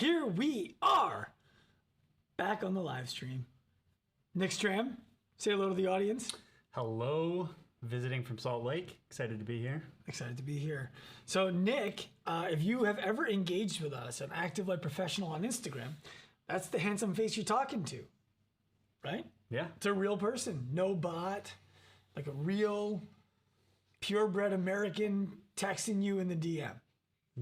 here we are, back on the live stream. Nick Stram, say hello to the audience. Hello, visiting from Salt Lake. Excited to be here. Excited to be here. So Nick, if you have ever engaged with us, an Active Life Professional on Instagram, that's the handsome face you're talking to, right? Yeah. It's a real person, no bot, like a real purebred American texting you in the DM.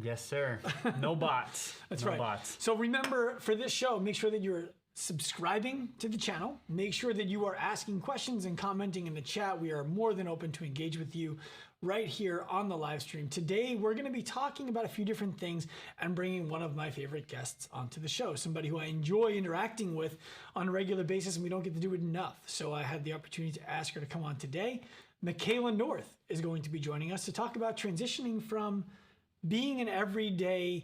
Yes, sir. No bots. That's no right. Bots. So remember, for this show, make sure that you're subscribing to the channel. Make sure that you are asking questions and commenting in the chat. We are more than open to engage with you right here on the live stream. Today, we're going to be talking about a few different things and bringing one of my favorite guests onto the show, somebody who I enjoy interacting with on a regular basis, and we don't get to do it enough. So I had the opportunity to ask her to come on today. Michaela North is going to be joining us to talk about transitioning from being an every day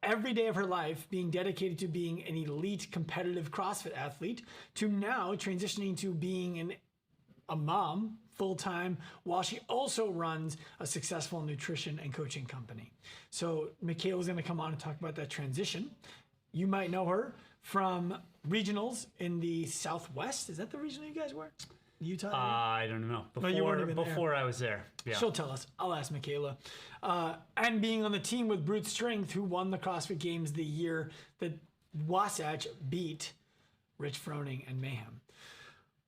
of her life being dedicated to being an elite competitive CrossFit athlete to now transitioning to being a mom full-time while she also runs a successful nutrition and coaching company. So Michaela's going to come on and talk about that transition. You might know her from regionals in the Southwest. Is that the regional you guys were? Utah? I don't know. Before I was there. Yeah. She'll tell us. I'll ask Michaela. And being on the team with Brute Strength, who won the CrossFit Games the year that Wasatch beat Rich Froning and Mayhem.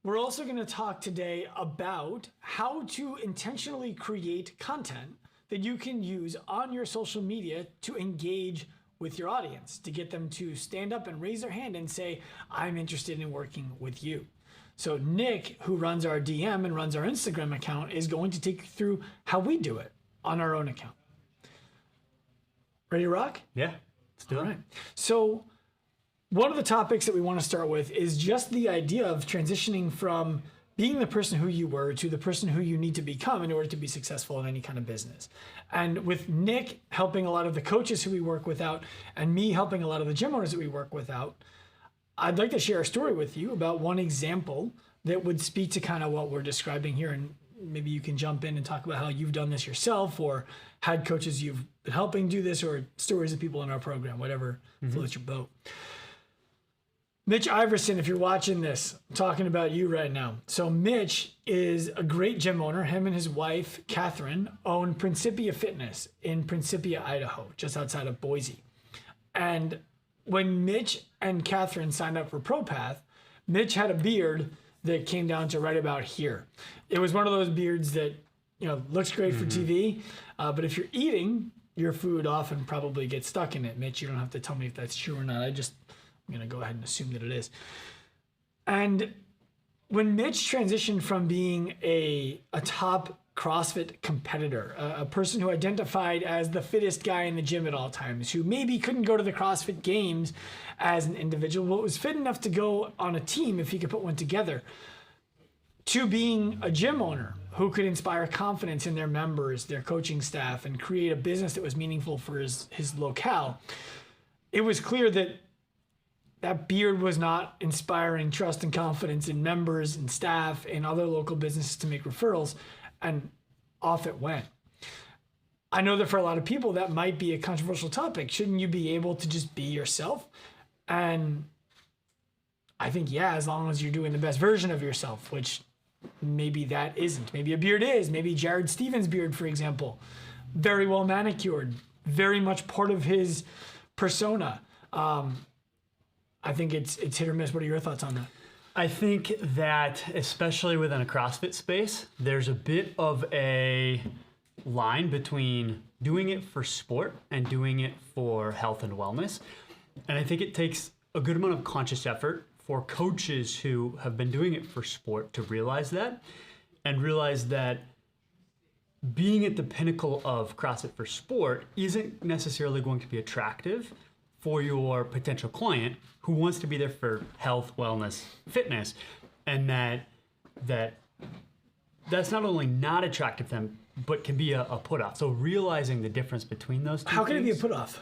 We're also going to talk today about how to intentionally create content that you can use on your social media to engage with your audience, to get them to stand up and raise their hand and say, I'm interested in working with you. So Nick, who runs our DM and runs our Instagram account, is going to take you through how we do it on our own account. Ready to rock? Yeah, let's do it. All right. So one of the topics that we want to start with is just the idea of transitioning from being the person who you were to the person who you need to become in order to be successful in any kind of business. And with Nick helping a lot of the coaches who we work with out, and me helping a lot of the gym owners that we work with out, I'd like to share a story with you about one example that would speak to kind of what we're describing here. And maybe you can jump in and talk about how you've done this yourself or had coaches you've been helping do this or stories of people in our program, whatever floats your boat. Mitch Iverson, if you're watching this, I'm talking about you right now. So Mitch is a great gym owner. Him and his wife, Catherine, own Principia Fitness in Principia, Idaho, just outside of Boise. And when Mitch and Catherine signed up for ProPath, Mitch had a beard that came down to right about here. It was one of those beards that, looks great for TV, but if you're eating, your food often probably gets stuck in it. Mitch, you don't have to tell me if that's true or not. I'm going to go ahead and assume that it is. And when Mitch transitioned from being a top CrossFit competitor, a person who identified as the fittest guy in the gym at all times, who maybe couldn't go to the CrossFit Games as an individual, but was fit enough to go on a team if he could put one together, to being a gym owner who could inspire confidence in their members, their coaching staff, and create a business that was meaningful for his locale. It was clear that beard was not inspiring trust and confidence in members and staff and other local businesses to make referrals, and off it went. I know that for a lot of people that might be a controversial topic. Shouldn't you be able to just be yourself? And I think, yeah, as long as you're doing the best version of yourself, which maybe that isn't. Maybe a beard is. Maybe Jared Stevens' beard, for example, very well manicured, very much part of his persona. I think it's hit or miss. What are your thoughts on that? I think that, especially within a CrossFit space, there's a bit of a line between doing it for sport and doing it for health and wellness. And I think it takes a good amount of conscious effort for coaches who have been doing it for sport to realize that, and realize that being at the pinnacle of CrossFit for sport isn't necessarily going to be attractive for your potential client who wants to be there for health, wellness, fitness, and that's not only not attractive to them, but can be a put-off. So realizing the difference between those two How can things, it be a put-off?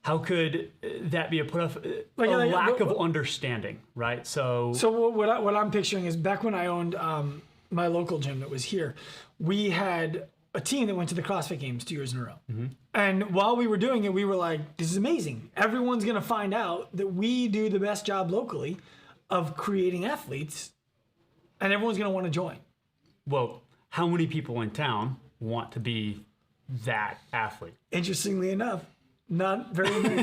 How could that be a put-off? Lack of understanding, right? So what I'm picturing is back when I owned my local gym that was here, we had a team that went to the CrossFit Games 2 years in a row. And while we were doing it, we were like, this is amazing. Everyone's going to find out that we do the best job locally of creating athletes, and everyone's going to want to join. Well, how many people in town want to be that athlete? Interestingly enough, not very many.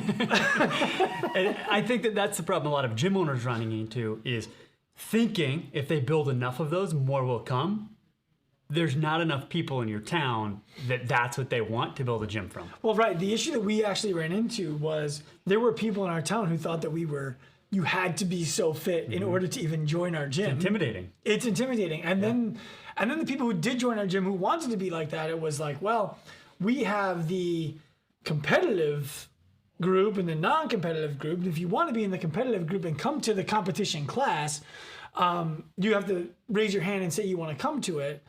And I think that that's the problem a lot of gym owners running into is thinking if they build enough of those, more will come. There's not enough people in your town that that's what they want to build a gym from. Well, right. The issue that we actually ran into was there were people in our town who thought that you had to be so fit in order to even join our gym. Intimidating. It's intimidating. And then the people who did join our gym who wanted to be like that, it was like, well, we have the competitive group and the non-competitive group. And if you want to be in the competitive group and come to the competition class, you have to raise your hand and say you want to come to it.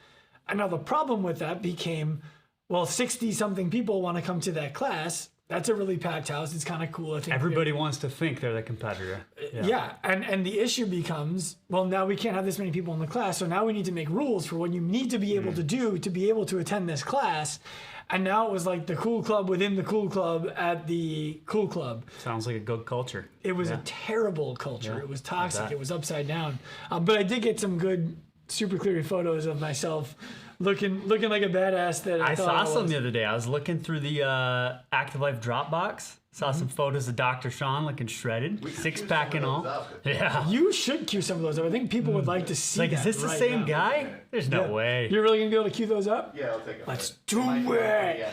And now the problem with that became, well, 60-something people want to come to that class. That's a really packed house. It's kind of cool. I think Everybody wants to think they're the competitor. Yeah. And the issue becomes, well, now we can't have this many people in the class. So now we need to make rules for what you need to be able to do to be able to attend this class. And now it was like the cool club within the cool club at the cool club. Sounds like a good culture. It was a terrible culture. Yeah, It was toxic. bet. It was upside down. But I did get some good, super clear photos of myself looking like a badass that I I thought saw I some was. the other day. I was looking through the Active Life Dropbox. Saw some photos of Dr. Sean looking shredded, six-pack and all. Yeah. You should cue some of those up. I think people would like to see Like, that is this the right same now. guy? There's no Yeah. way. You're really going to be able to cue those up? Yeah, I'll take it. Let's do it.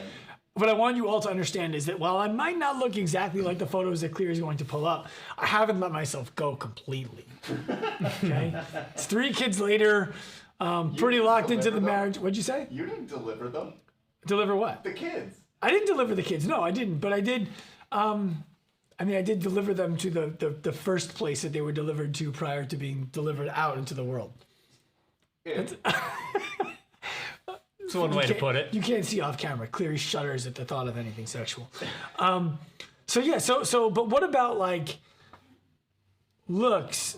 What I want you all to understand is that while I might not look exactly like the photos that Clear is going to pull up, I haven't let myself go completely. Okay? It's 3 kids later, pretty locked into the deliver them? marriage. What'd you say? You didn't deliver them. Deliver what? The kids. I didn't deliver the kids. No, I didn't. But I did. I did deliver them to the first place that they were delivered to prior to being delivered out into the world. Yeah. That's one way to put it. You can't see off camera. Cleary shudders at the thought of anything sexual. But what about like looks?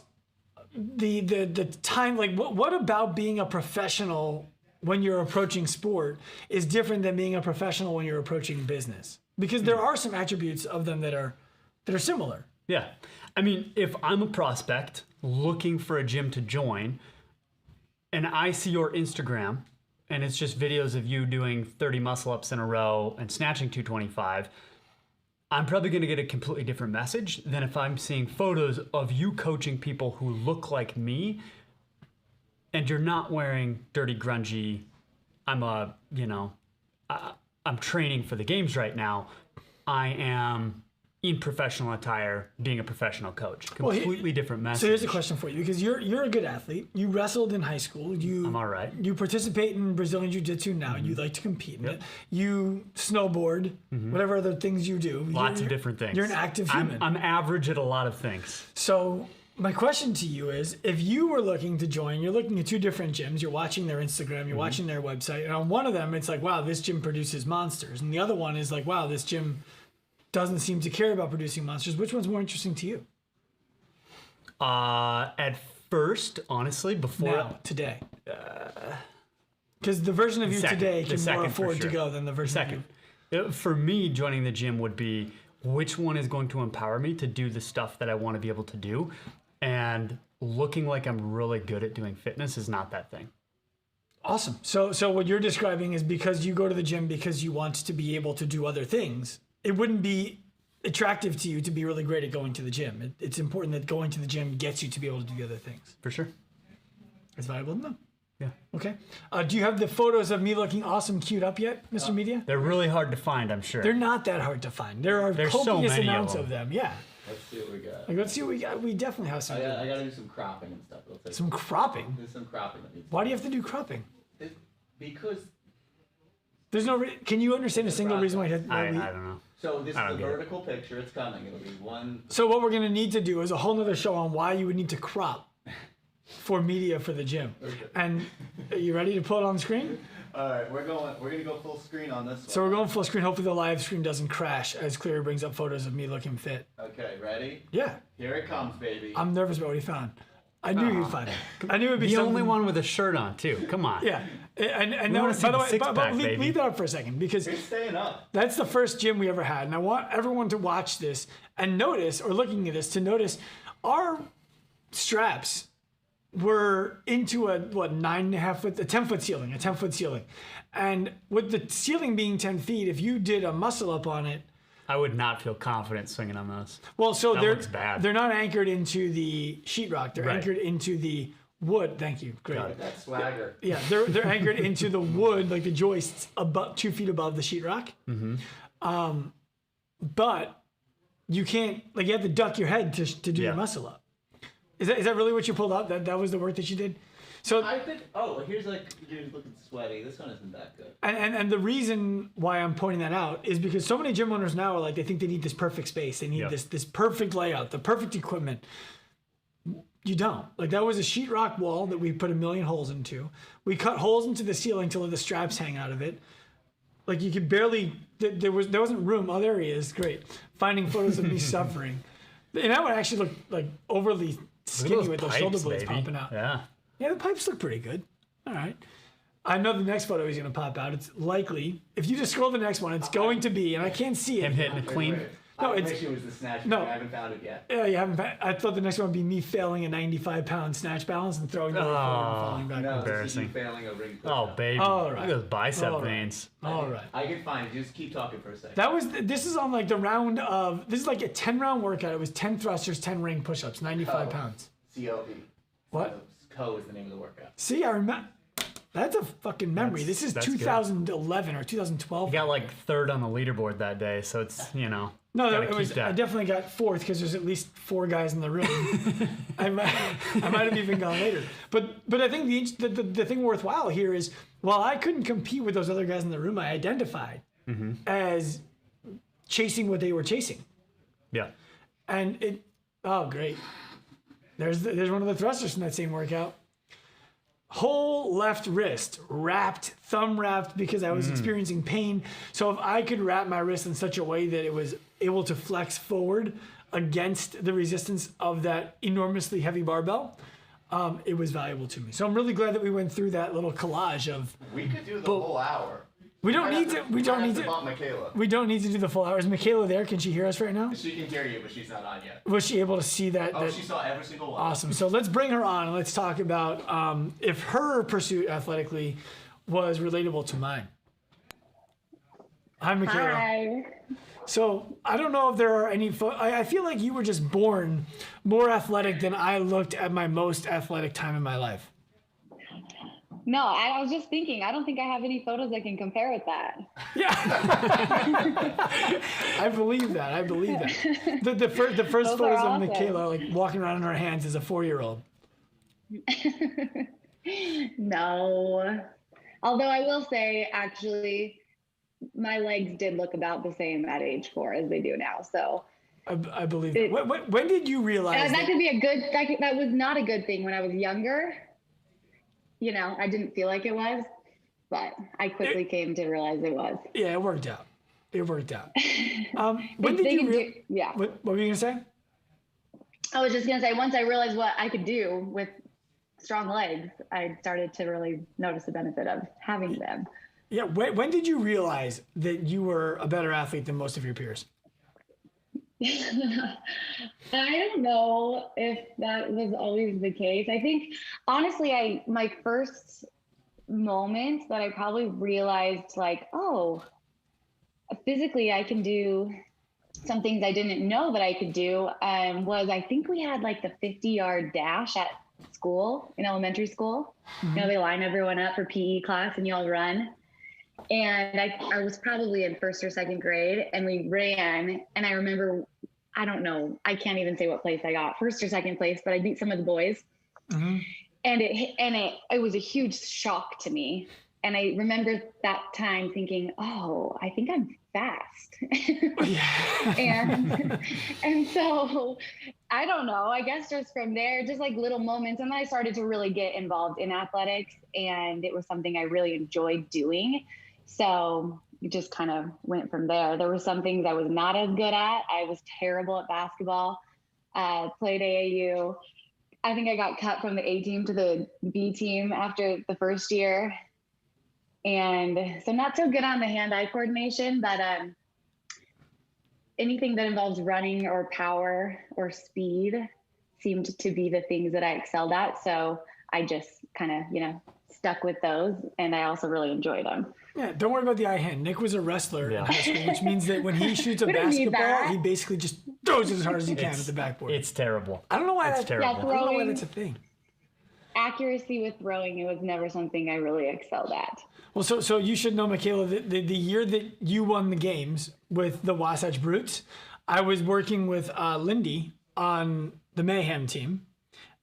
The time, like what about being a professional when you're approaching sport is different than being a professional when you're approaching business? Because there are some attributes of them that are similar. Yeah. I mean, if I'm a prospect looking for a gym to join and I see your Instagram and it's just videos of you doing 30 muscle ups in a row and snatching 225, I'm probably going to get a completely different message than if I'm seeing photos of you coaching people who look like me and you're not wearing dirty, grungy, I'm training for the games right now. I am in professional attire, being a professional coach. Completely different message. So here's a question for you, because you're a good athlete. You wrestled in high school. I'm all right. You participate in Brazilian Jiu-Jitsu now. You like to compete in it. You snowboard, whatever other things you do. Lots of different things. You're an active human. I'm average at a lot of things. So my question to you is, if you were looking to join, you're looking at 2 different gyms, you're watching their Instagram, you're watching their website, and on one of them, it's like, wow, this gym produces monsters. And the other one is like, wow, this gym doesn't seem to care about producing monsters. Which one's more interesting to you? At first, honestly, before Now, today. Because the version of you second. today The can more second, for afford to sure. go than the version of second, you. for me, joining the gym would be which one is going to empower me to do the stuff that I want to be able to do, and looking like I'm really good at doing fitness is not that thing. Awesome. So what you're describing is because you go to the gym because you want to be able to do other things, it wouldn't be attractive to you to be really great at going to the gym. It's important that going to the gym gets you to be able to do the other things. For sure. It's valuable to know. Yeah. Okay. Do you have the photos of me looking awesome queued up yet, Mr. Media? They're really hard to find, I'm sure. They're not that hard to find. There are There's so copious many of amounts them. of them. Yeah. Let's see what we got. Like, let's see what we got. We definitely have some. I gotta do some cropping and stuff. It'll take Some cropping. There's some cropping that needs. Why do you have to do cropping? Because There's no. Can you understand a single reason why? I don't know. so this is I don't the get it. vertical picture. It's coming. It'll be one. So what we're gonna need to do is a whole nother show on why you would need to crop for media for the gym. And are you ready to pull it on the screen? All right, we're gonna go full screen on this one. So we're going full screen. Hopefully the live stream doesn't crash as Cleary brings up photos of me looking fit. Okay, ready? Yeah, Here it comes, baby. I'm nervous about what he found. I knew you'd find it. I knew it'd be The something. only one with a shirt on too. Come on. Yeah, and We that wanna was, see by the the way, six-pack, but baby. leave that up for a second because You're staying up. that's the first gym we ever had, and I want everyone to watch this and notice, or looking at this to notice, our straps were into a 9.5 foot, a 10 foot ceiling, and with the ceiling being 10 feet, if you did a muscle up on it. I would not feel confident swinging on those. Well, so That looks bad. they're not anchored into the sheetrock. They're Right. anchored into the wood. Thank you. Great. Got it. That swagger. Yeah, they're anchored into the wood, like the joists, about 2 feet above the sheetrock. But you can't, like, you have to duck your head to do your Yeah. muscle up. Is that really what you pulled up? That was the work that you did? So I think. Oh, here's like you're looking sweaty. This one isn't that good. and the reason why I'm pointing that out is because so many gym owners now are like, they think they need this perfect space. They need Yep. this perfect layout, the perfect equipment. You don't. Like, that was a sheetrock wall that we put a million holes into. We cut holes into the ceiling to let the straps hang out of it. Like, you could barely, there wasn't room. Oh, there he is. Great. Finding photos of me suffering. And that would actually look like overly Look at skinny those with those pipes, shoulder blades baby. popping out. Yeah. Yeah, the pipes look pretty good. All right. I know the next photo is going to pop out. It's likely, if you just scroll to the next one, it's going to be, and I can't see it. Him hitting a clean. No, I it's- wish it was the snatch. no. I haven't found it yet. Yeah, you haven't. I thought the next one would be me failing a 95-pound snatch balance and throwing the weight forward and falling back. No, Embarrassing. it's you failing a ring. Oh, push-up. baby. All Look right. at those bicep All right. veins. All right. I can find it. Just keep talking for a second. That was. This is on like the round of. This is like a 10-round workout. It was 10 thrusters, 10 ring push-ups, 95 pounds. COE. What? Co is the name of the workout. See, I remember. That's a fucking memory. That's- This is that's good. 2011 or 2012. He got like third on the leaderboard that day, so it's, you know. No, gotta it keep was. that. I definitely got fourth because there's at least 4 guys in the room. I might have even gone later. But I think the thing worthwhile here is, while I couldn't compete with those other guys in the room, I identified as chasing what they were chasing, Yeah. and it. Oh, great! There's one of the thrusters from that same workout. Whole left wrist wrapped, thumb wrapped, because I was experiencing pain. So if I could wrap my wrist in such a way that it was able to flex forward against the resistance of that enormously heavy barbell, it was valuable to me. So I'm really glad that we went through that little collage of. We could do the whole hour. We don't need to. We don't need to. Bump Michaela. We don't need to do the full hour. Is Michaela there? Can she hear us right now? She can hear you, but she's not on yet. Was she able to see that? Oh, that she saw every single one. Awesome. So let's bring her on and let's talk about if her pursuit athletically was relatable to mine. Hi, Michaela. Hi. So I don't know if there are any. I feel like you were just born more athletic than I looked at my most athletic time in my life. No, I was just thinking, I don't think I have any photos that can compare with that. Yeah, I believe that. I believe that. The first Those photos are of awesome. Michaela like walking around in her hands as a 4-year-old. No. Although I will say, actually, my legs did look about the same at age 4 as they do now. So I believe that. When did you realize that could be a good, that was not a good thing when I was younger. You know, I didn't feel like it was, but I quickly came to realize it was. Yeah, it worked out. It worked out. When did They you? can do- yeah. What were you gonna say? I was just going to say, once I realized what I could do with strong legs, I started to really notice the benefit of having them. Yeah. When did you realize that you were a better athlete than most of your peers? I don't know if that was always the case. I think, honestly, my first moment that I probably realized, like, oh, physically I can do some things I didn't know that I could do, was I think we had like the 50-yard dash at school, in elementary school. You know, they line everyone up for PE class and you all run. And I was probably in first or second grade, and we ran, and I remember, I don't know, I can't even say what place I got, first or second place, but I beat some of the boys. And it was a huge shock to me. And I remember that time thinking, oh, I think I'm fast. and so I don't know, I guess just from there, just like little moments. And then I started to really get involved in athletics, and it was something I really enjoyed doing. So it just kind of went from there. There were some things I was not as good at. I was terrible at basketball, played AAU, I think I got cut from the A team to the B team after the first year. And so not so good on the hand-eye coordination, but anything that involves running or power or speed seemed to be the things that I excelled at. So I just kind of, stuck with those. And I also really enjoyed them. Yeah, don't worry about the eye hand. Nick was a wrestler in high school, which means that when he shoots a We don't need basketball, that. he basically just throws it as hard as he can at the backboard. It's terrible. I don't know why It's that's terrible. I don't know why that's a thing. Accuracy with throwing, it was never something I really excelled at. Well, so you should know, Michaela, that the year that you won the games with the Wasatch Brutes, I was working with Lindy on the Mayhem team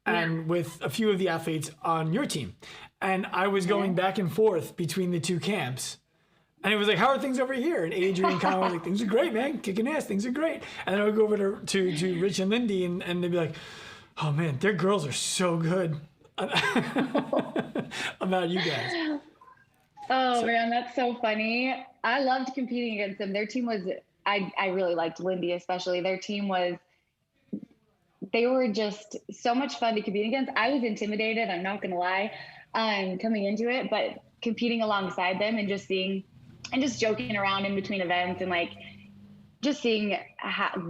and with a few of the athletes on your team. And I was going back and forth between the two camps. And it was like, how are things over here? And Adrian kind of was like, things are great, man. Kicking ass. Things are great. And then I would go over to Rich and Lindy and they'd be like, oh, man, their girls are so good. About you guys. Oh, man, that's so funny. I loved competing against them. Their team was, I really liked Lindy especially. Their team was, they were just so much fun to compete against. I was intimidated, I'm not going to lie, coming into it, but competing alongside them and just seeing, and just joking around in between events and like just seeing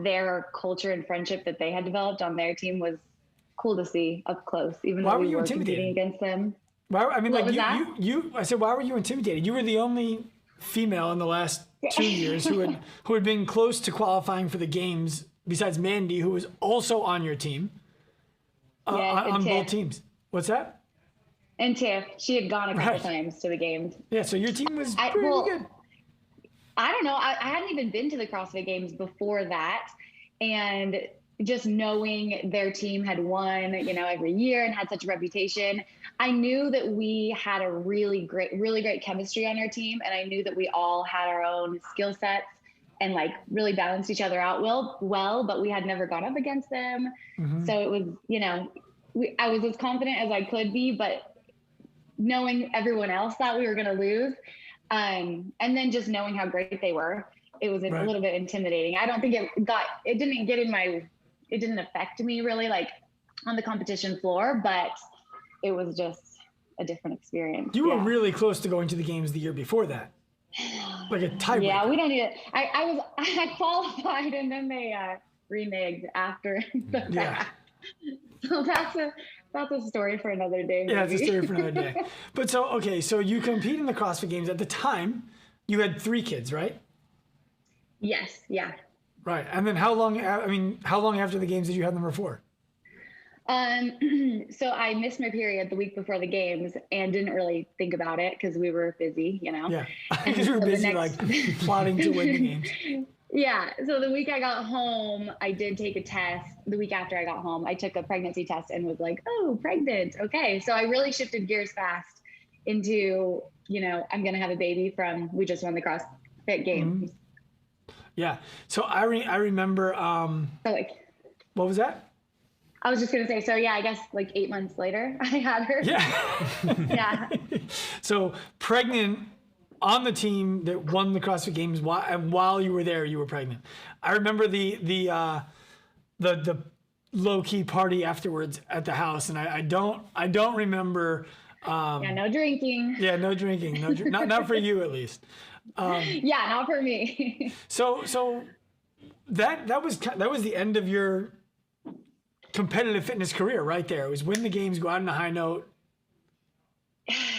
their culture and friendship that they had developed on their team was cool to see up close, even Why though were we you were intimidated? competing against them. Why, I mean, What like was that? I said, why were you intimidated? You were the only female in the last 2 years who had been close to qualifying for the games, besides Mandy, who was also on your team, Yeah, and on both Tiff. teams. What's that? And Tiff, she had gone a couple Right. times to the games. Yeah, so your team was I- pretty well, good. I don't know. I hadn't even been to the CrossFit Games before that. And just knowing their team had won, every year and had such a reputation, I knew that we had a really great chemistry on our team. And I knew that we all had our own skill sets and like really balanced each other out well, but we had never gone up against them. Mm-hmm. So it was, I was as confident as I could be, but knowing everyone else thought we were going to lose. And then just knowing how great they were, it was a Right. little bit intimidating. I don't think it didn't affect me really like on the competition floor, but it was just a different experience. You were Yeah. really close to going to the games the year before that. Like a tiebreaker. Yeah, we don't need it. I qualified and then they reneged after the Yeah. fact. So that's a story for another day. Yeah, it's a maybe. story for another day. But so you compete in the CrossFit Games. At the time, you had 3 kids, right? Yes, yeah. Right. And then how long after the games did you have number 4? So I missed my period the week before the games and didn't really think about it because we were busy, Yeah. Because we were So the busy next- like plotting to win the games. Yeah. So the week I got home, I did take a test. The week after I got home, I took a pregnancy test and was like, oh, pregnant. Okay. So I really shifted gears fast into, I'm going to have a baby from, we just won the CrossFit Games. Yeah. So I remember, So like, what was that? I was just going to say, so yeah, I guess like 8 months later I had her. Yeah. Yeah. So pregnant on the team that won the CrossFit Games, and while you were there, you were pregnant. I remember the low key party afterwards at the house, and I don't remember. Yeah. No drinking. Yeah, no drinking, not for you at least. Yeah. Not for me. So that was the end of your competitive fitness career right there. It was win the games, go out on a high note.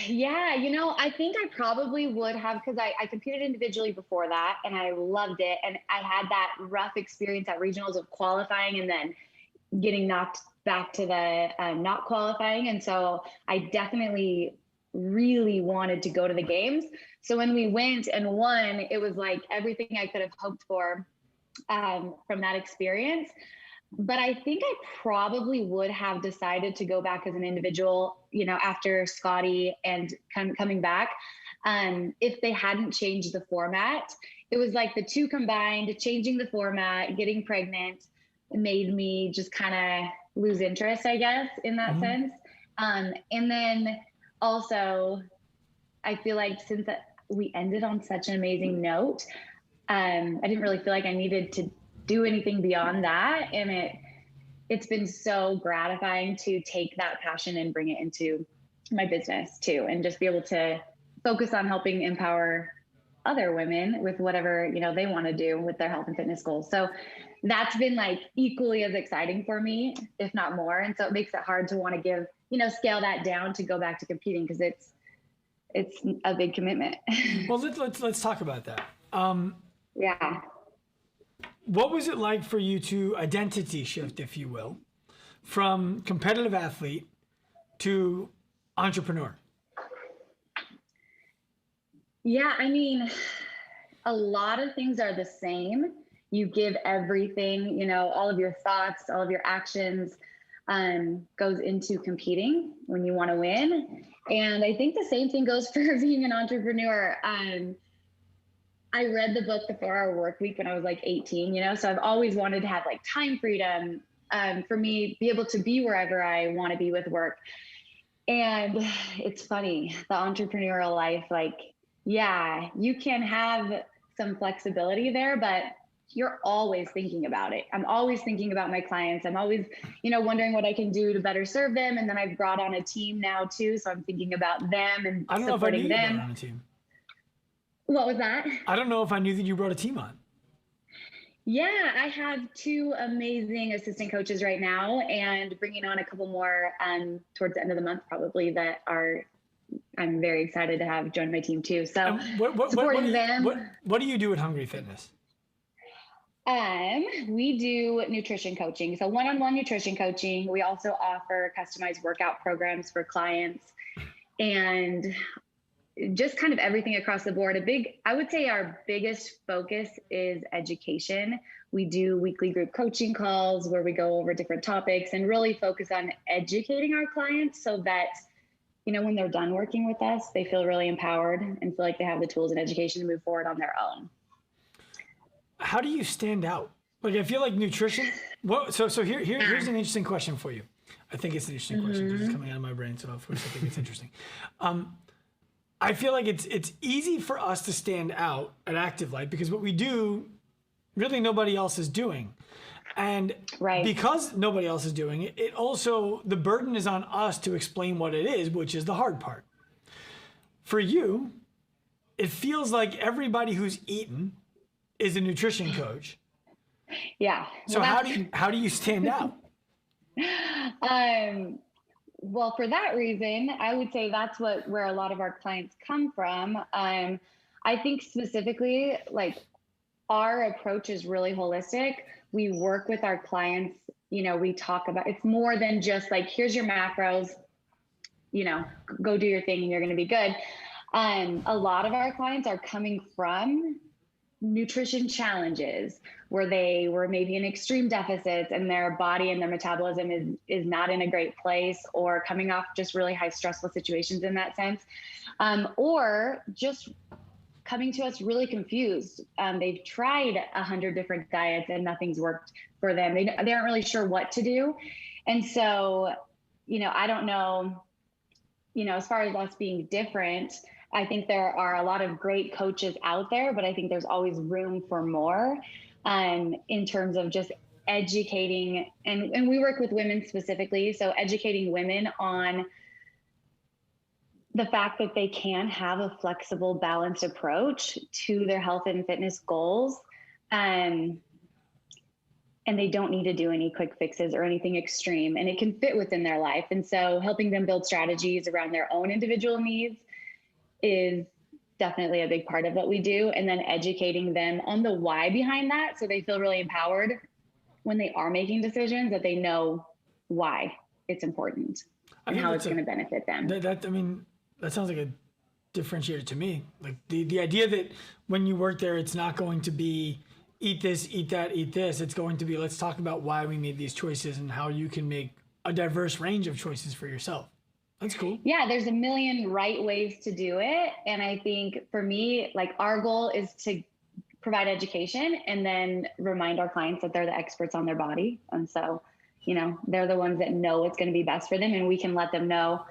Yeah, I think I probably would have because I competed individually before that and I loved it. And I had that rough experience at regionals of qualifying and then getting knocked back to the not qualifying. And so I definitely really wanted to go to the games. So when we went and won, it was like everything I could have hoped for from that experience. But I think I probably would have decided to go back as an individual, after Scotty and coming back, if they hadn't changed the format. It was like the two combined, changing the format, getting pregnant made me just kind of lose interest, I guess, in that sense. And then also, I feel like since we ended on such an amazing note, I didn't really feel like I needed to do anything beyond that. And it's been so gratifying to take that passion and bring it into my business too, and just be able to focus on helping empower other women with whatever, they want to do with their health and fitness goals. So that's been like equally as exciting for me, if not more. And so it makes it hard to want to give, scale that down to go back to competing, because it's a big commitment. Well, let's talk about that. Yeah. What was it like for you to identity shift, if you will, from competitive athlete to entrepreneur? Yeah, I mean, a lot of things are the same. You give everything, all of your thoughts, all of your actions goes into competing when you want to win. And I think the same thing goes for being an entrepreneur. I read the book, The 4-Hour Workweek, when I was like 18, so I've always wanted to have like time freedom for me, be able to be wherever I want to be with work. And it's funny, the entrepreneurial life, like, yeah, you can have some flexibility there, but you're always thinking about it. I'm always thinking about my clients. I'm always, wondering what I can do to better serve them. And then I've brought on a team now too. So I'm thinking about them and I don't know if I knew supporting you them. brought on a team. What was that? I don't know if I knew that you brought a team on. Yeah, I have 2 amazing assistant coaches right now, and bringing on a couple more towards the end of the month, probably, that I'm very excited to have join my team too. So supporting them. What do you do at Hungry Fitness? We do nutrition coaching. So one-on-one nutrition coaching. We also offer customized workout programs for clients, and just kind of everything across the board. I would say our biggest focus is education. We do weekly group coaching calls where we go over different topics and really focus on educating our clients so that, when they're done working with us, they feel really empowered and feel like they have the tools and education to move forward on their own. How do you stand out? Like, I feel like nutrition. So here's an interesting question for you. I think it's an interesting question because it's coming out of my brain. So of course I think it's interesting. I feel like it's easy for us to stand out at Active Life because what we do, really nobody else is doing. And because nobody else is doing it, it also, the burden is on us to explain what it is, which is the hard part. For you, it feels like everybody who's eaten is a nutrition coach. Yeah. So how do you stand out? Well, for that reason, I would say that's where a lot of our clients come from. I think specifically, like, our approach is really holistic. We work with our clients, we talk about, it's more than just like, here's your macros, go do your thing and you're going to be good. A lot of our clients are coming from nutrition challenges where they were maybe in extreme deficits and their body and their metabolism is not in a great place, or coming off just really high stressful situations in that sense, or just coming to us really confused. They've tried 100 different diets and nothing's worked for them. They aren't really sure what to do. And so, I don't know, as far as us being different, I think there are a lot of great coaches out there, but I think there's always room for more in terms of just educating. And we work with women specifically. So educating women on the fact that they can have a flexible, balanced approach to their health and fitness goals. And they don't need to do any quick fixes or anything extreme, and it can fit within their life. And so helping them build strategies around their own individual needs is definitely a big part of what we do. And then educating them on the why behind that, so they feel really empowered when they are making decisions, that they know why it's important and how it's going to benefit them. That sounds like a differentiator to me. Like the idea that when you work there, it's not going to be eat this, eat that, eat this. It's going to be, let's talk about why we made these choices and how you can make a diverse range of choices for yourself. That's cool. Yeah, there's a million right ways to do it. And I think for me, like, our goal is to provide education and then remind our clients that they're the experts on their body. And so, they're the ones that know what's going to be best for them, and we can let them know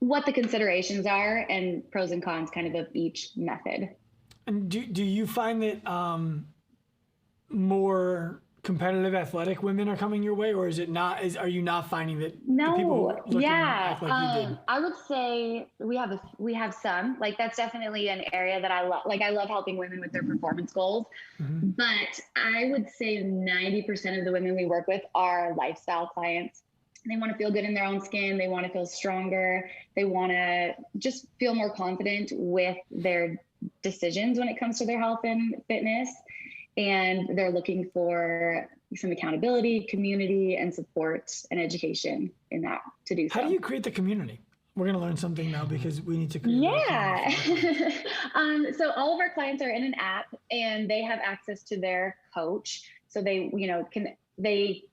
what the considerations are and pros and cons kind of each method. And do you find that more competitive athletic women are coming your way, or is it not? Are you not finding that the people No, who look and yeah. act like you did? I would say we have some, like, that's definitely an area that I love. Like, I love helping women with their performance goals. But I would say 90% of the women we work with are lifestyle clients. They want to feel good in their own skin. They want to feel stronger. They want to just feel more confident with their decisions when it comes to their health and fitness. And they're looking for some accountability, community, and support and education in that to do so. How do you create the community? We're going to learn something now because we need to create So all of our clients are in an app and they have access to their coach. So they, they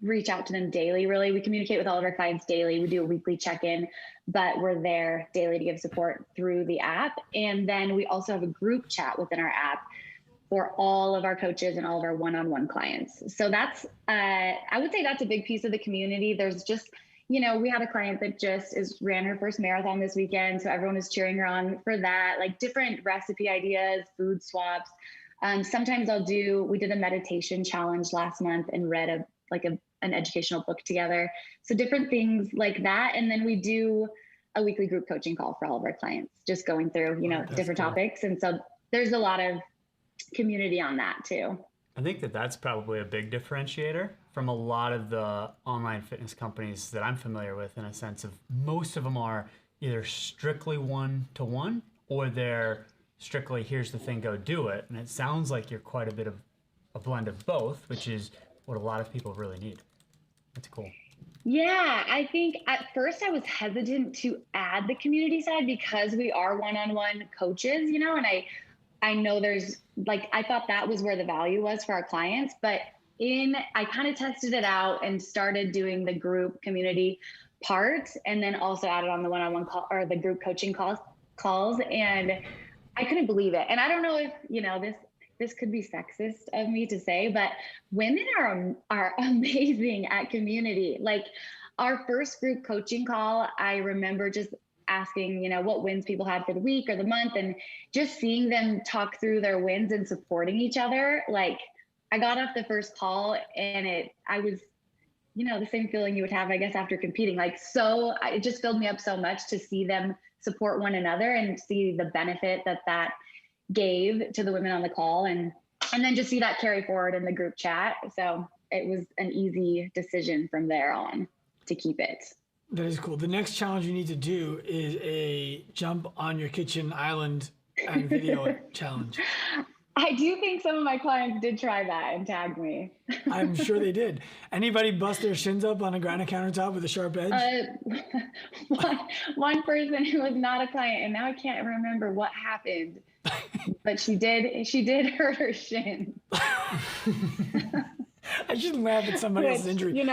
reach out to them daily. Really, we communicate with all of our clients daily. We do a weekly check-in, but we're there daily to give support through the app. And then we also have a group chat within our app for all of our coaches and all of our one-on-one clients. So that's, I would say that's a big piece of the community. There's just, we had a client that just ran her first marathon this weekend. So everyone is cheering her on for that, like different recipe ideas, food swaps. Sometimes we did a meditation challenge last month and read an educational book together. So different things like that. And then we do a weekly group coaching call for all of our clients, just going through, different topics. And so there's a lot of community on that too. I think that's probably a big differentiator from a lot of the online fitness companies that I'm familiar with, in a sense of most of them are either strictly one-to-one or they're strictly, here's the thing, go do it. And it sounds like you're quite a bit of a blend of both, which is what a lot of people really need. That's cool. Yeah, I think at first I was hesitant to add the community side because we are one-on-one coaches, and I know there's I thought that was where the value was for our clients, but I kind of tested it out and started doing the group community part, and then also added on the one-on-one call or the group coaching calls, and I couldn't believe it. And I don't know if, this could be sexist of me to say, but women are amazing at community. Like our first group coaching call, I remember just asking, what wins people had for the week or the month, and just seeing them talk through their wins and supporting each other. Like I got off the first call and I was, the same feeling you would have, I guess, after competing. It just filled me up so much to see them support one another and see the benefit that gave to the women on the call, and then just see that carry forward in the group chat. So it was an easy decision from there on to keep it. That is cool. The next challenge you need to do is a jump on your kitchen island and video challenge. I do think some of my clients did try that and tagged me. I'm sure they did. Anybody bust their shins up on a granite countertop with a sharp edge? One person who was not a client, and now I can't remember what happened, but she did hurt her shin. I shouldn't laugh at somebody else's injury.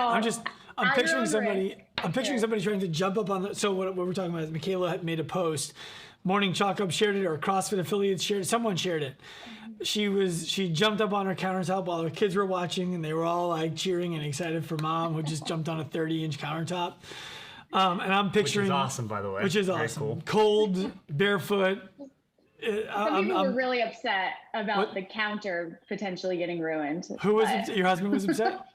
I'm picturing somebody trying to jump up on so what we're talking about is Michaela had made a post, Morning Chalk Up shared it, or CrossFit affiliates shared it, someone shared it. She jumped up on her countertop while her kids were watching, and they were all like cheering and excited for mom, who just jumped on a 30-inch countertop. And I'm picturing, which is awesome, by the way. Which is very awesome. Cool. Cold, barefoot. Some people were really upset about the counter potentially getting ruined. Who was your husband was upset?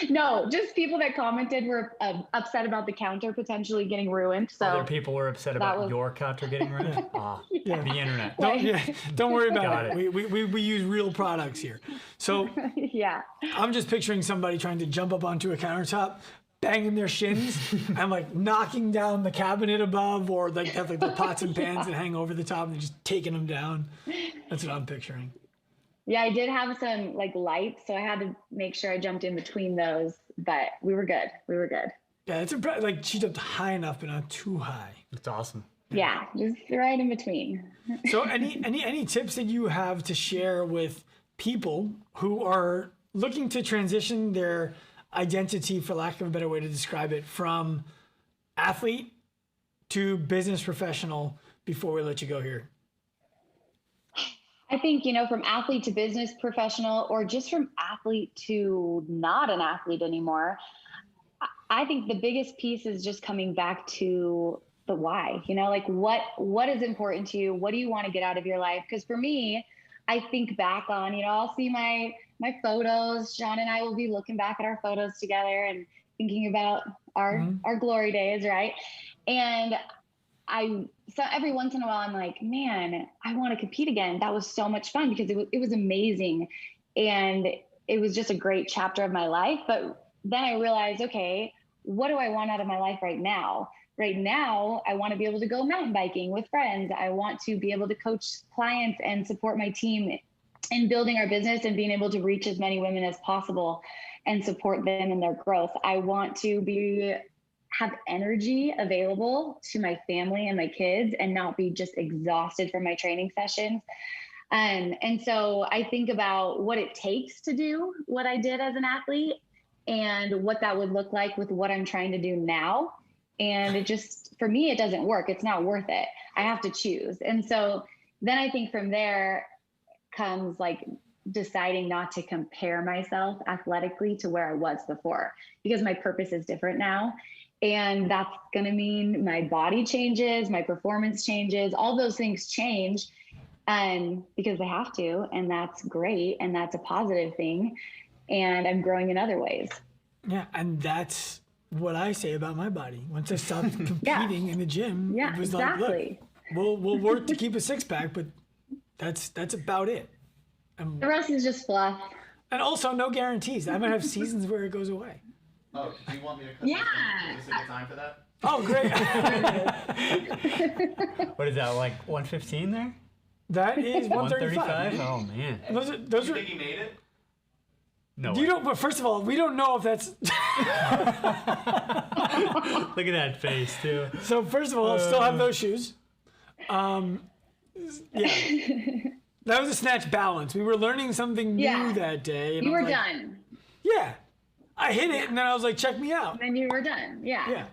No, just people that commented were upset about the counter potentially getting ruined. So other people were upset about your counter getting ruined. Yeah. The internet. Don't worry about it. We use real products here. So yeah, I'm just picturing somebody trying to jump up onto a countertop, banging their shins, and like knocking down the cabinet above, or like have like the pots and pans that hang over the top and just taking them down. That's what I'm picturing. Yeah, I did have some lights, so I had to make sure I jumped in between those, but we were good. Yeah, it's impressive. Like she jumped high enough, but not too high. It's awesome. Yeah, just right in between. So any tips that you have to share with people who are looking to transition their identity, for lack of a better way to describe it, from athlete to business professional before we let you go here? I think, from athlete to business professional, or just from athlete to not an athlete anymore, I think the biggest piece is just coming back to the why, what is important to you? What do you want to get out of your life? Because for me, I think back on, I'll see my my photos. Sean and I will be looking back at our photos together and thinking about our glory days, right? And so every once in a while I'm like, man, I want to compete again. That was so much fun because it was amazing. And it was just a great chapter of my life. But then I realized, okay, what do I want out of my life right now? Right now, I want to be able to go mountain biking with friends. I want to be able to coach clients and support my team in building our business and being able to reach as many women as possible and support them in their growth. I want to have energy available to my family and my kids and not be just exhausted from my training sessions. And so I think about what it takes to do what I did as an athlete and what that would look like with what I'm trying to do now. And it just, for me, it doesn't work. It's not worth it. I have to choose. And so then I think from there comes like deciding not to compare myself athletically to where I was before, because my purpose is different now. And that's going to mean my body changes, my performance changes, all those things change because they have to. And that's great. And that's a positive thing. And I'm growing in other ways. Yeah. And that's what I say about my body. Once I stopped competing in the gym, it was exactly. like, look, we'll work to keep a six pack, but that's about it. The rest is just fluff. And also no guarantees. I might have seasons where it goes away. Oh, do you want me to cut this in? Is this a good time for that? Oh, great. What is that, like 115 there? That is 135. Oh, man. Those You are. think he made it? No You way. don't. But first of all, we don't know if that's. Look at that face, too. So first of all, I still have those shoes. Yeah. That was a snatch balance. We were learning something new that day. And You I were was like, done. Yeah. I hit it, and then I was like, check me out. And then you were done. Yeah.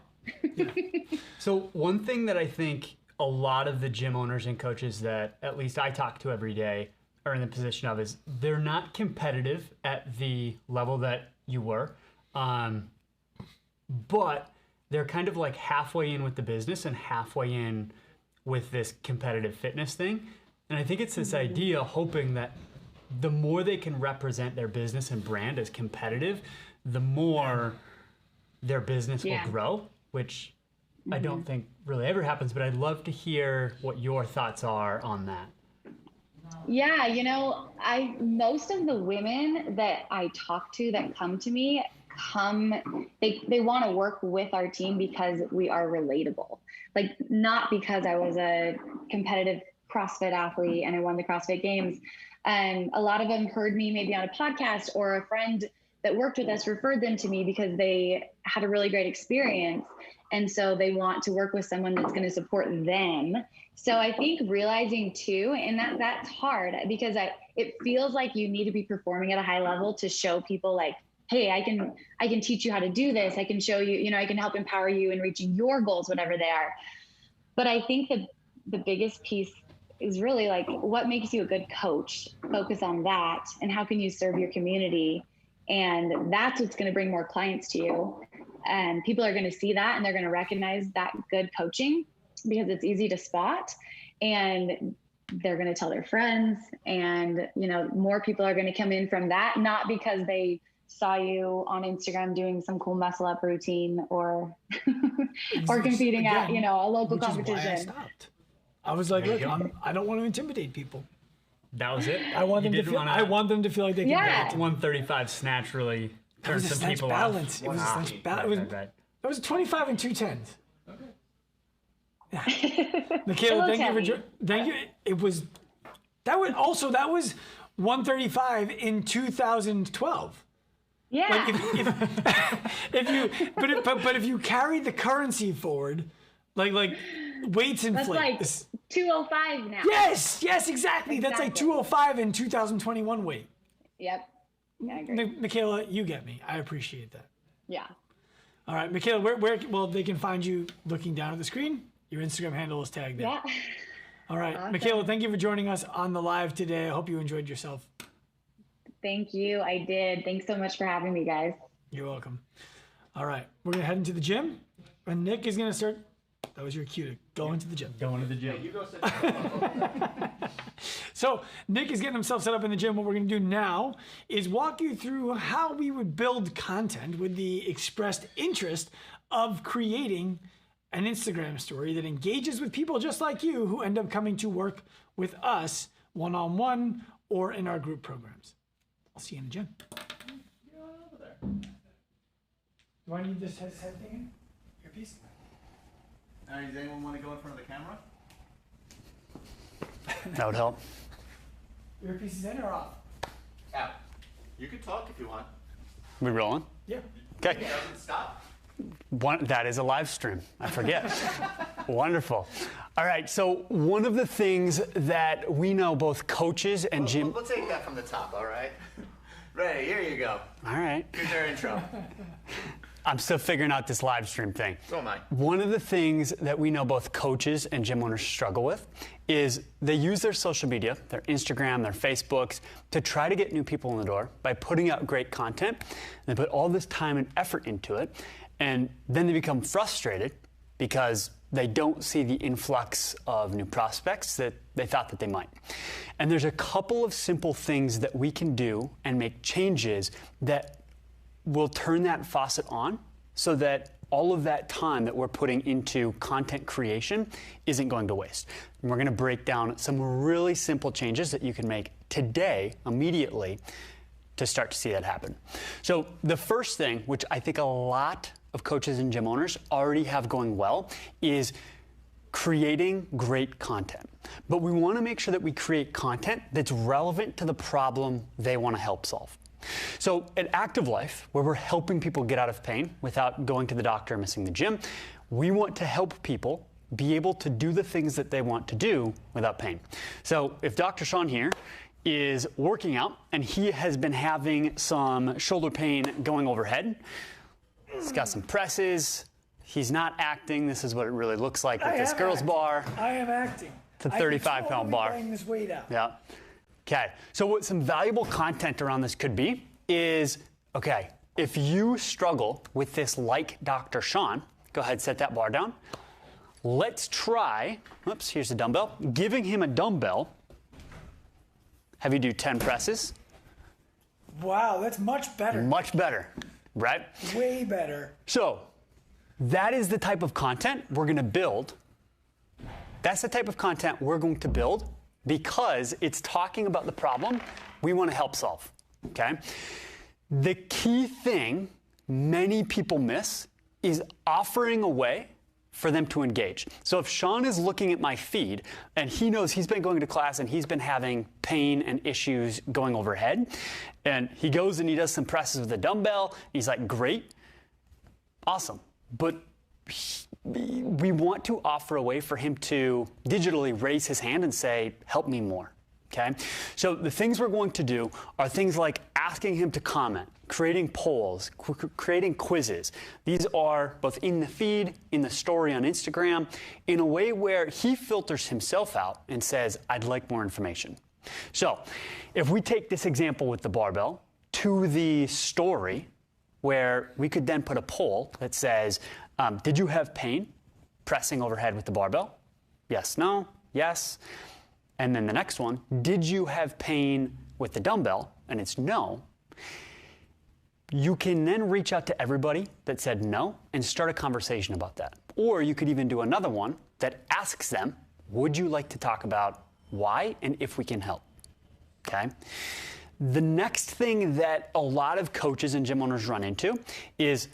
Yeah. So one thing that I think a lot of the gym owners and coaches that at least I talk to every day are in the position of is they're not competitive at the level that you were, but they're kind of like halfway in with the business and halfway in with this competitive fitness thing. And I think it's this idea, hoping that the more they can represent their business and brand as competitive, the more their business will grow, which I don't think really ever happens, but I'd love to hear what your thoughts are on that. Yeah, most of the women that I talk to that come to me they want to work with our team because we are relatable. Like, not because I was a competitive CrossFit athlete and I won the CrossFit Games. And a lot of them heard me maybe on a podcast, or a friend that worked with us referred them to me because they had a really great experience. And so they want to work with someone that's going to support them. So I think realizing too, and that's hard because it feels like you need to be performing at a high level to show people like, hey, I can teach you how to do this. I can show you, I can help empower you in reaching your goals, whatever they are. But I think that the biggest piece is really like, what makes you a good coach? Focus on that. And how can you serve your community? And that's what's going to bring more clients to you. And people are going to see that, and they're going to recognize that good coaching because it's easy to spot. And they're going to tell their friends, and, more people are going to come in from that, not because they saw you on Instagram doing some cool muscle up routine or competing at, a local competition. Is why I stopped. I was like, look, I don't want to intimidate people. That was it? I want them to feel. I want them to feel like they can. Yeah. Get it. 135 snatch really turned some snatch people balance. off. It was a snatch balance. It was 25 and 210s. Okay. Yeah. Michaela, thank you. It was that was 135 in 2012. Yeah. Like if you carry the currency forward, like weights inflate. That's like 205 now. Yes, exactly. That's like 205 in 2021 weight. Yep. Yeah, I agree. Michaela, you get me. I appreciate that. Yeah. All right, Michaela, where they can find you looking down at the screen. Your Instagram handle is tagged there. Yeah. All right, Awesome. Michaela, thank you for joining us on the live today. I hope you enjoyed yourself. Thank you. I did. Thanks so much for having me, guys. You're welcome. All right, we're gonna head into the gym, and Nick is gonna start. That was your cue to go into the gym. Going to the gym. You go sit down. So So Nick is getting himself set up in the gym. What we're going to do now is walk you through how we would build content with the expressed interest of creating an Instagram story that engages with people just like you who end up coming to work with us one-on-one or in our group programs. I'll see you in the gym. Over there. Do I need this headset thing in? Earpiece? Does anyone want to go in front of the camera? That would help. Earpiece is in or off? Out. You can talk if you want. We rolling? Yeah. Okay. It doesn't stop. That is a live stream. I forget. Wonderful. All right. So one of the things that we know, both coaches and gym. We'll take that from the top. All right. Ready? Here you go. All right. Here's our intro. I'm still figuring out this live stream thing. So am I. One of the things that we know both coaches and gym owners struggle with is they use their social media, their Instagram, their Facebooks, to try to get new people in the door by putting out great content. They put all this time and effort into it, and then they become frustrated because they don't see the influx of new prospects that they thought that they might. And there's a couple of simple things that we can do and make changes that will turn that faucet on so that all of that time that we're putting into content creation isn't going to waste. And we're going to break down some really simple changes that you can make today, immediately, to start to see that happen. So the first thing, which I think a lot of coaches and gym owners already have going well, is creating great content. But we want to make sure that we create content that's relevant to the problem they want to help solve. So at Active Life, where we're helping people get out of pain without going to the doctor or missing the gym, we want to help people be able to do the things that they want to do without pain. So if Dr. Sean here is working out and he has been having some shoulder pain going overhead, he's got some presses, he's not acting, this is what it really looks like with this girl's bar. I am acting. It's a 35-pound bar. Bring this weight out. Yeah. Okay, so what some valuable content around this could be is, okay, if you struggle with this like Dr. Sean, go ahead, set that bar down. Let's try, whoops, here's the dumbbell, giving him a dumbbell, have you do 10 presses. Wow, that's much better. Much better, right? Way better. So that is the type of content we're gonna build. That's the type of content we're going to build because it's talking about the problem we want to help solve, okay? The key thing many people miss is offering a way for them to engage. So if Sean is looking at my feed and he knows he's been going to class and he's been having pain and issues going overhead, and he goes and he does some presses with a dumbbell, he's like, great, awesome. But we want to offer a way for him to digitally raise his hand and say, help me more, okay? So the things we're going to do are things like asking him to comment, creating polls, creating quizzes. These are both in the feed, in the story on Instagram, in a way where he filters himself out and says, I'd like more information. So if we take this example with the barbell to the story, where we could then put a poll that says, did you have pain pressing overhead with the barbell? Yes, no, yes. And then the next one, did you have pain with the dumbbell? And it's no. You can then reach out to everybody that said no and start a conversation about that. Or you could even do another one that asks them, would you like to talk about why and if we can help? Okay. The next thing that a lot of coaches and gym owners run into is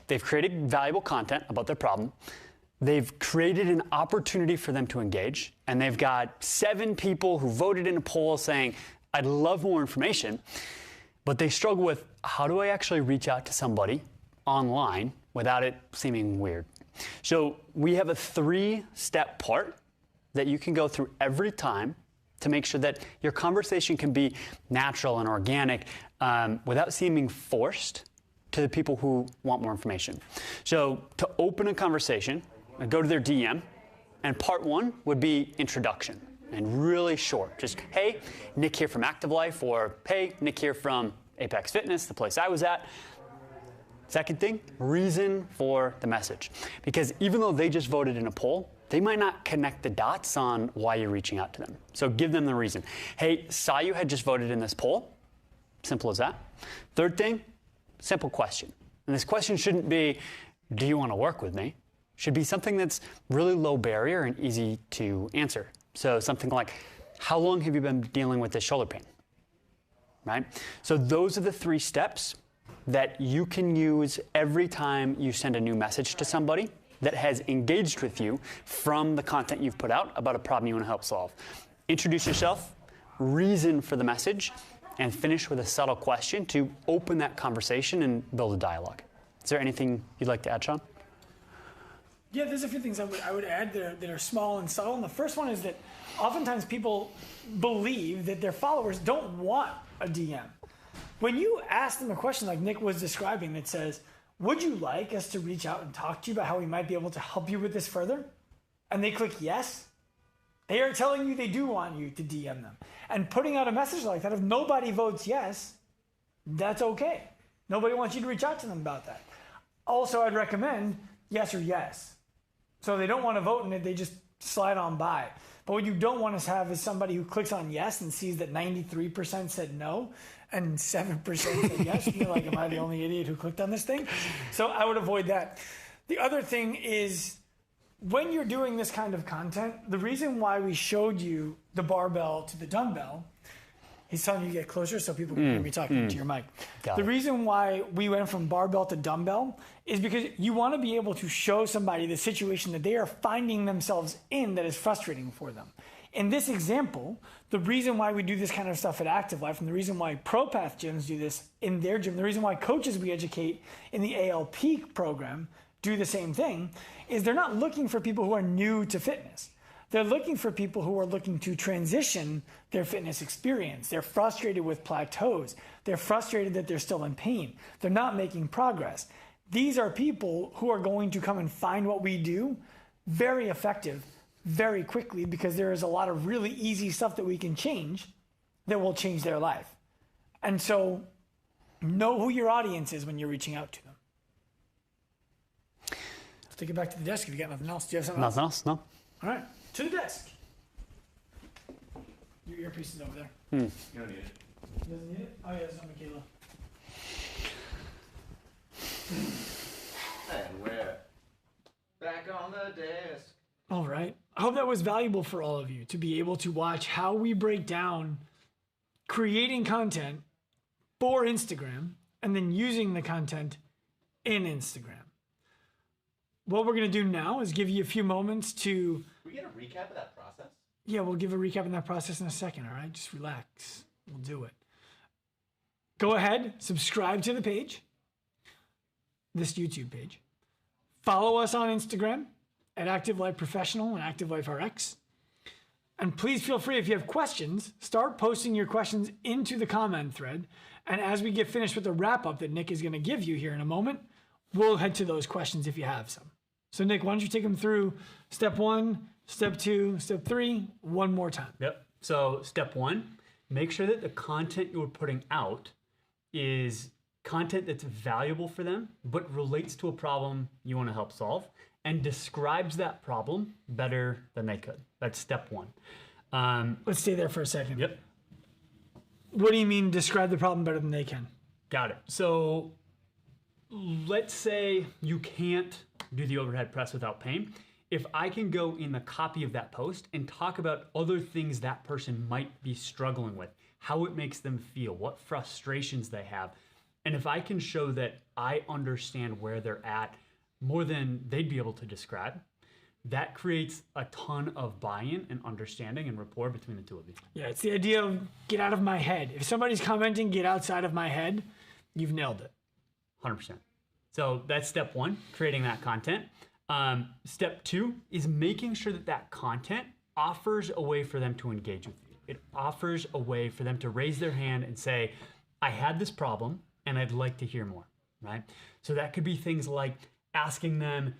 they've created valuable content about their problem. They've created an opportunity for them to engage, and they've got 7 people who voted in a poll saying, I'd love more information, but they struggle with, how do I actually reach out to somebody online without it seeming weird? So we have a 3-step part that you can go through every time to make sure that your conversation can be natural and organic without seeming forced to the people who want more information. So to open a conversation, go to their DM, and part 1 would be introduction, and really short. Just, hey, Nick here from Active Life, or hey, Nick here from Apex Fitness, the place I was at. Second thing, reason for the message. Because even though they just voted in a poll, they might not connect the dots on why you're reaching out to them. So give them the reason. Hey, saw you had just voted in this poll. Simple as that. Third thing, simple question. And this question shouldn't be, do you want to work with me? Should be something that's really low barrier and easy to answer. So something like, how long have you been dealing with this shoulder pain? Right? So those are the 3 steps that you can use every time you send a new message to somebody that has engaged with you from the content you've put out about a problem you want to help solve. Introduce yourself, reason for the message, and finish with a subtle question to open that conversation and build a dialogue. Is there anything you'd like to add, Sean? Yeah, there's a few things I would add that are small and subtle. And the first one is that oftentimes people believe that their followers don't want a DM. When you ask them a question like Nick was describing that says, would you like us to reach out and talk to you about how we might be able to help you with this further? And they click yes, they are telling you they do want you to DM them. And putting out a message like that, if nobody votes yes, that's okay. Nobody wants you to reach out to them about that. Also, I'd recommend yes or yes. So they don't want to vote and they just slide on by. But what you don't want to have is somebody who clicks on yes and sees that 93% said no and 7% said yes. And you're like, am I the only idiot who clicked on this thing? So I would avoid that. The other thing is when you're doing this kind of content, the reason why we showed you the barbell to the dumbbell, he's telling you to get closer so people can hear me talking to your mic. The reason why we went from barbell to dumbbell is because you want to be able to show somebody the situation that they are finding themselves in that is frustrating for them. In this example, the reason why we do this kind of stuff at Active Life and the reason why ProPath gyms do this in their gym, the reason why coaches we educate in the ALP program do the same thing is they're not looking for people who are new to fitness. They're looking for people who are looking to transition their fitness experience. They're frustrated with plateaus. They're frustrated that they're still in pain. They're not making progress. These are people who are going to come and find what we do very effective, very quickly, because there is a lot of really easy stuff that we can change that will change their life. And so know who your audience is when you're reaching out to them. Let's take it back to the desk if you got nothing else. Do you have something else? Nothing else? No? All right, to the desk. Your earpiece is over there. You don't need it. He doesn't need it? Oh, yeah, it's not Michaela. And we're back on the desk. All right. I hope that was valuable for all of you to be able to watch how we break down creating content for Instagram and then using the content in Instagram. What we're going to do now is give you a few moments to... Can we get a recap of that process? Yeah, we'll give a recap in that process in a second, all right? Just relax. We'll do it. Go ahead, subscribe to the page, this YouTube page. Follow us on Instagram at Active Life Professional and Active Life RX. And please feel free, if you have questions, start posting your questions into the comment thread. And as we get finished with the wrap-up that Nick is going to give you here in a moment, we'll head to those questions if you have some. So Nick, why don't you take them through step 1, step 2, step 3, one more time. Yep. So step 1, make sure that the content you're putting out is content that's valuable for them, but relates to a problem you want to help solve and describes that problem better than they could. That's step 1. Let's stay there for a second. Yep. What do you mean describe the problem better than they can? Got it. So let's say you can't do the overhead press without pain. If I can go in the copy of that post and talk about other things that person might be struggling with, how it makes them feel, what frustrations they have, and if I can show that I understand where they're at more than they'd be able to describe, that creates a ton of buy-in and understanding and rapport between the two of you. Yeah, it's the idea of get out of my head. If somebody's commenting, get outside of my head, you've nailed it. 100%. So that's step 1, creating that content. Step 2 is making sure that that content offers a way for them to engage with you. It offers a way for them to raise their hand and say, I had this problem and I'd like to hear more, right? So that could be things like asking them,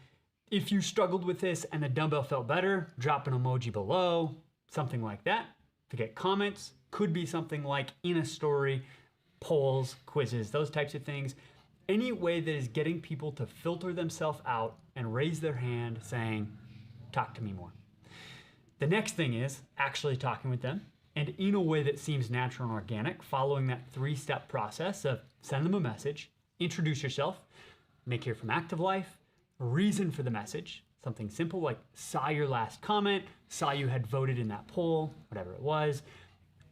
if you struggled with this and the dumbbell felt better, drop an emoji below, something like that. To get comments, could be something like in a story, polls, quizzes, those types of things. any way that is getting people to filter themselves out and raise their hand saying, talk to me more. The next thing is actually talking with them, and in a way that seems natural and organic, following that 3-step process of send them a message, introduce yourself, make here from active life, reason for the message, something simple like saw your last comment, saw you had voted in that poll, whatever it was.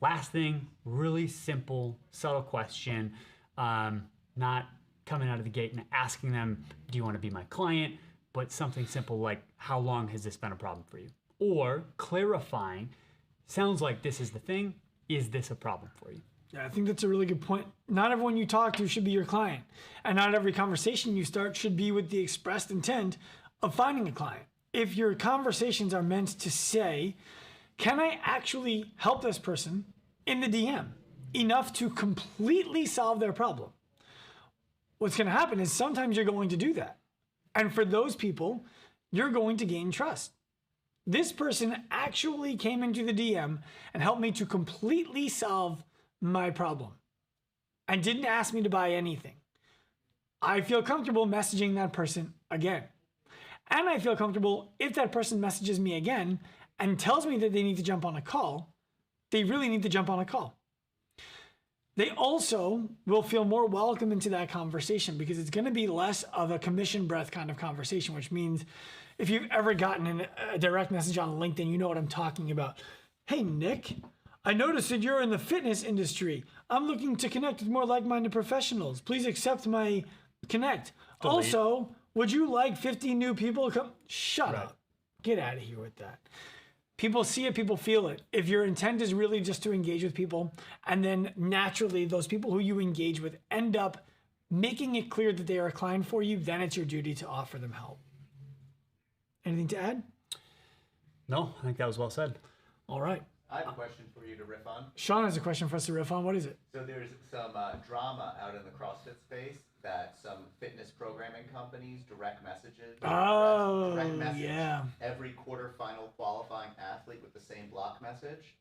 Last thing, really simple, subtle question, not coming out of the gate and asking them, do you want to be my client? But something simple like, how long has this been a problem for you? Or clarifying, sounds like this is the thing, is this a problem for you? Yeah, I think that's a really good point. Not everyone you talk to should be your client. And not every conversation you start should be with the expressed intent of finding a client. If your conversations are meant to say, can I actually help this person in the DM enough to completely solve their problem? What's going to happen is sometimes you're going to do that. And for those people, you're going to gain trust. This person actually came into the DM and helped me to completely solve my problem and didn't ask me to buy anything. I feel comfortable messaging that person again. And I feel comfortable if that person messages me again and tells me that they need to jump on a call, they really need to jump on a call. They also will feel more welcome into that conversation because it's going to be less of a commission breath kind of conversation, which means if you've ever gotten a direct message on LinkedIn, you know what I'm talking about. Hey, Nick, I noticed that you're in the fitness industry. I'm looking to connect with more like-minded professionals. Please accept my connect. Delete. Also, would you like 50 new people to come? Shut up. Get out of here with that. People see it, people feel it. If your intent is really just to engage with people, and then naturally those people who you engage with end up making it clear that they are a client for you, then it's your duty to offer them help. Anything to add? No, I think that was well said. All right. I have a question for you to riff on. Sean has a question for us to riff on. What is it? So there's some drama out in the CrossFit space that some fitness programming companies direct messages. Direct message yeah. every quarterfinal qualifying athlete with the same block message.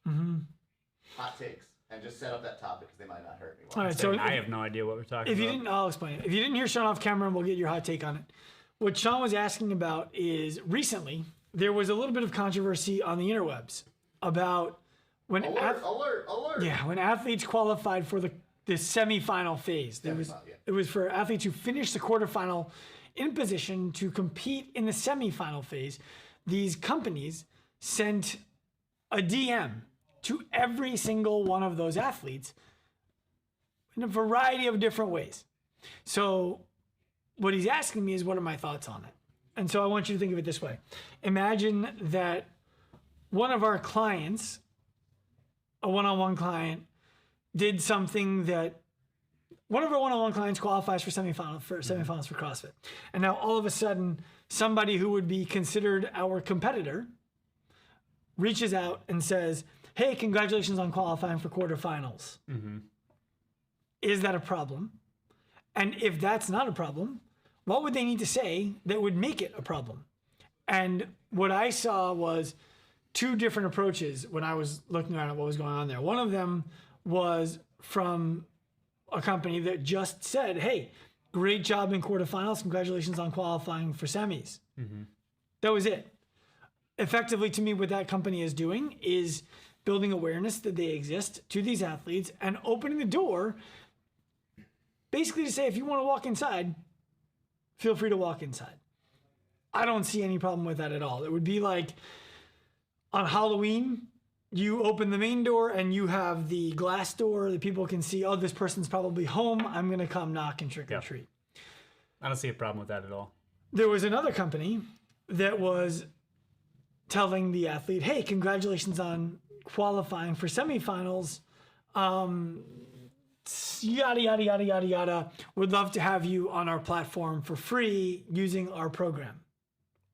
Hot takes. And just set up that topic because they might not hurt me. All right, so I have no idea what we're talking if you about. didn't, I'll explain it. If you didn't hear Sean off camera, we'll get your hot take on it. What Sean was asking about is recently there was a little bit of controversy on the interwebs about when Alert! Yeah, when athletes qualified for the semifinal phase. It was for athletes who finished the quarterfinal in position to compete in the semifinal phase. These companies sent a DM to every single one of those athletes in a variety of different ways. So what he's asking me is, what are my thoughts on it? And so I want you to think of it this way. Imagine that one of our clients, a one-on-one client, did something that one of our one-on-one clients qualifies for semifinals for CrossFit. And now all of a sudden, somebody who would be considered our competitor reaches out and says, hey, congratulations on qualifying for quarterfinals. Is that a problem? And if that's not a problem, what would they need to say that would make it a problem? And what I saw was two different approaches when I was looking at what was going on there. One of them was from a company that just said, hey, great job in quarterfinals. Congratulations on qualifying for semis. That was it. Effectively, to me, what that company is doing is building awareness that they exist to these athletes and opening the door basically to say, if you want to walk inside, feel free to walk inside. I don't see any problem with that at all. It would be like on Halloween, you open the main door and you have the glass door that people can see, oh, this person's probably home. I'm going to come knock and trick or treat. I don't see a problem with that at all. There was another company that was telling the athlete, hey, congratulations on qualifying for semifinals. Yada, yada, yada, yada, yada. Would love to have you on our platform for free using our program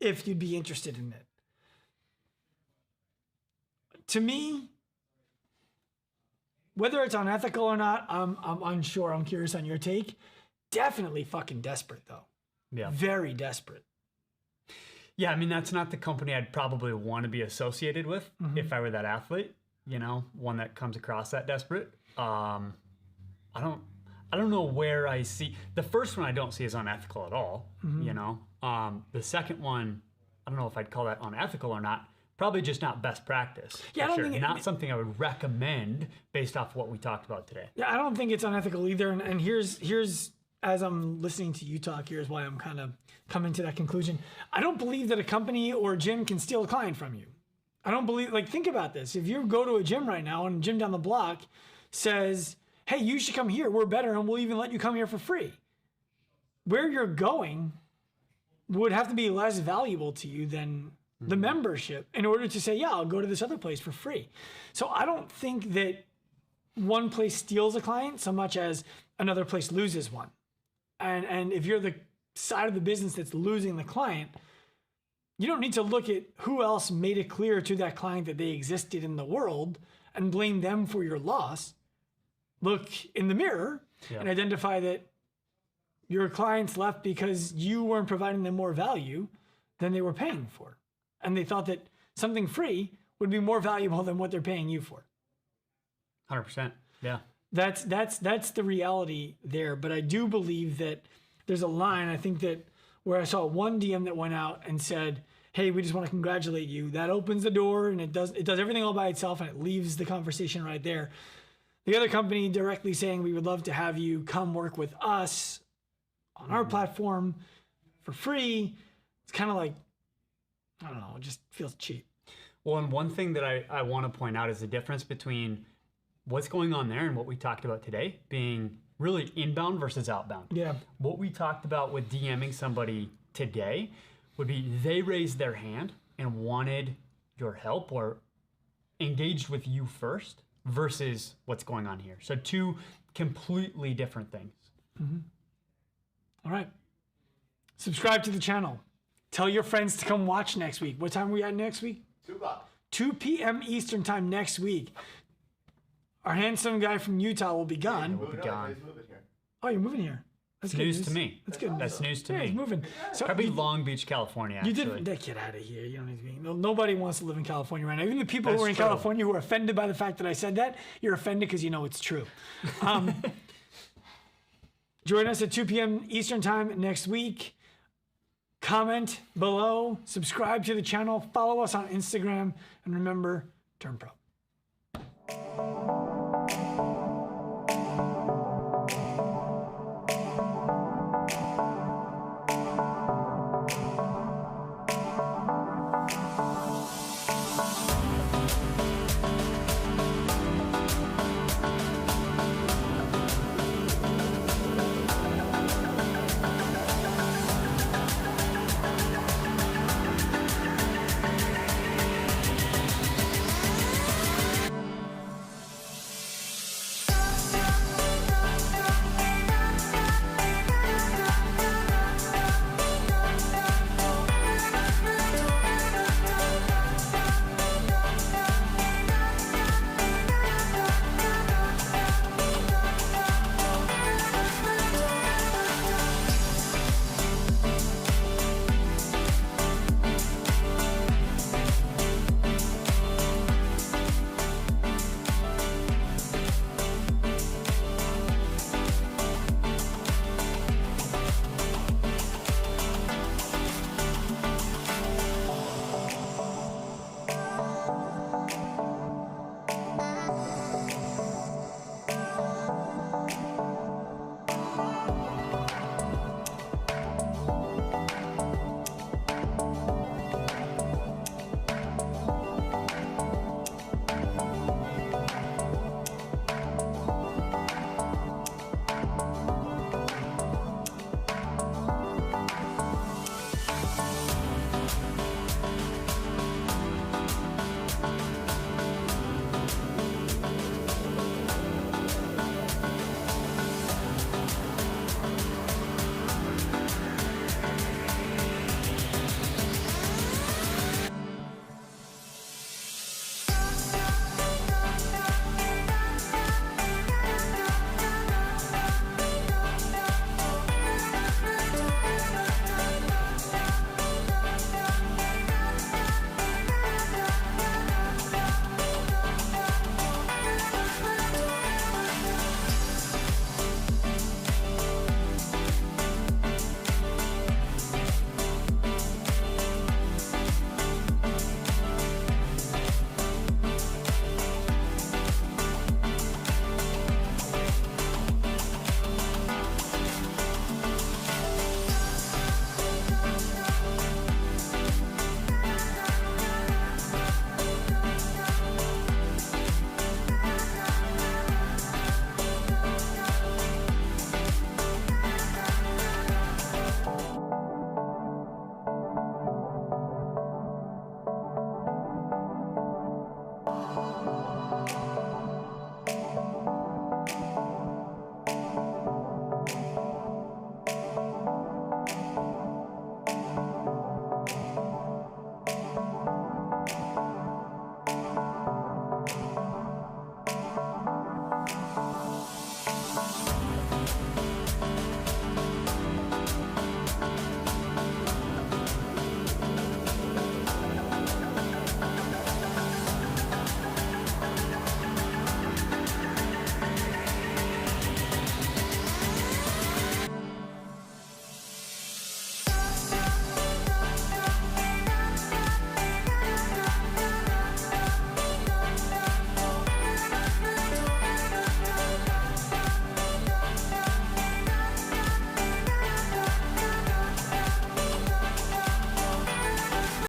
if you'd be interested in it. To me, whether it's unethical or not, I'm unsure. I'm curious on your take. Definitely fucking desperate, though. Yeah. Very desperate. Yeah, I mean, that's not the company I'd probably want to be associated with if I were that athlete, you know, one that comes across that desperate. I I don't know where I see the first one. I don't see as unethical at all. You know, the second one, I don't know if I'd call that unethical or not. Probably just not best practice. Yeah, I don't sure. think Not something I would recommend based off what we talked about today. Yeah, I don't think it's unethical either. And here's as I'm listening to you talk, here's why I'm kind of coming to that conclusion. I don't believe that a company or a gym can steal a client from you. I don't believe, like, think about this. If you go to a gym right now and a gym down the block says, hey, you should come here, we're better, and we'll even let you come here for free. Where you're going would have to be less valuable to you than the membership in order to say, yeah, I'll go to this other place for free. So I don't think that one place steals a client so much as another place loses one. And if you're the side of the business that's losing the client, you don't need to look at who else made it clear to that client that they existed in the world and blame them for your loss. Look in the mirror and identify that your clients left because you weren't providing them more value than they were paying for. And they thought that something free would be more valuable than what they're paying you for. 100%. Yeah. That's the reality there. But I do believe that there's a line. I think that where I saw one DM that went out and said, hey, we just want to congratulate you. That opens the door and it does everything all by itself and it leaves the conversation right there. The other company directly saying, we would love to have you come work with us on our platform for free. It's kind of like, I don't know, it just feels cheap. Well, and one thing that I want to point out is the difference between what's going on there and what we talked about today being really inbound versus outbound. Yeah. What we talked about with DMing somebody today would be they raised their hand and wanted your help or engaged with you first versus what's going on here. So two completely different things. All right. Subscribe to the channel. Tell your friends to come watch next week. What time are we at next week? 2 o'clock. 2 p.m. Eastern time next week. Our handsome guy from Utah will be gone. Moving gone. He's moving here. Oh, you're moving here. That's good News to me. That's good. That's news to Yeah, me. he's moving. So Probably you, Long Beach, California, you actually. didn't get out of here. You don't need to be. Nobody wants to live in California right now. Even the people who That's are in true. California who are offended by the fact that I said that, you're offended because you know it's true. Join us at 2 p.m. Eastern time next week. Comment below, subscribe to the channel, follow us on Instagram, and remember, turn pro.